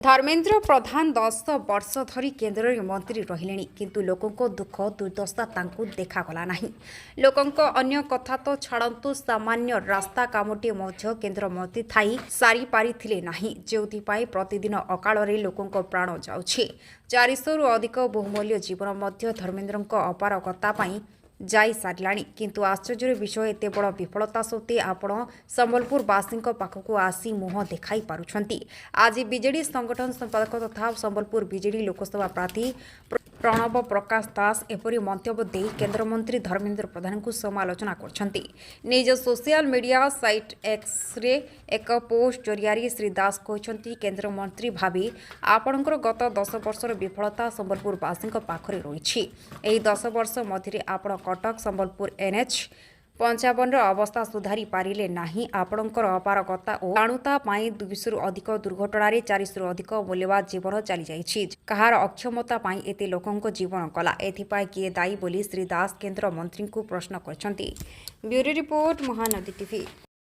धर्मेन्द्र प्रधान 10 वर्ष धरी केन्द्र मंत्री रहिले किंतु लोकों दुख दुर्दशा तांकु देखागला नहीं। लोकों अन्य कथा तो छाड़ू सामान्य रास्ता कामटे मध्य केन्द्र मंत्री थाई सारी पारिथिले नहीं जोथिपाई प्रतिदिन अकाଳରେ लोकों प्राण जाउछि। 400 रु अधिक बहुमूल्य जीवन मध्य धर्मेन्द्र अपारगता पाई जाई सारिलाणी किंतु आश्चर्य विषय एते बड़ विफलता सत्वे आपण संबलपुरवासी पाखक आसी मुह देखाई पारुछंती। आज बीजेडी संगठन संपादक तथा संबलपुर बीजेडी लोकसभा प्रार्थी प्रणव प्रकाश दास एपरी मंतव्य दे केन्द्रमंत्री धर्मेन्द्र प्रधान को समालोचना करछंती। निज social media site X ray एक पोस्ट जरिया श्री दास कहते केन्द्रमंत्री भावी आपणकर गत 10 वर्षर विफलता संबलपुरवासी पाखरे रही। 10 वर्ष मध्य आपण कटक संबलपुर NH 55 अवस्था सुधारी पारिले नाही। आपणकर अपारगता और जाणुता 200 रु अधिक दुर्घटना 400 रु अधिक मूल्यवान जीवन चली जाइछि। कहार अक्षमता पाई एते लोकंक जीवन कला एथिपाई किए दायी बोली श्री दास केन्द्र मंत्री को प्रश्न करछंती। Bureau report Mahanadi TV.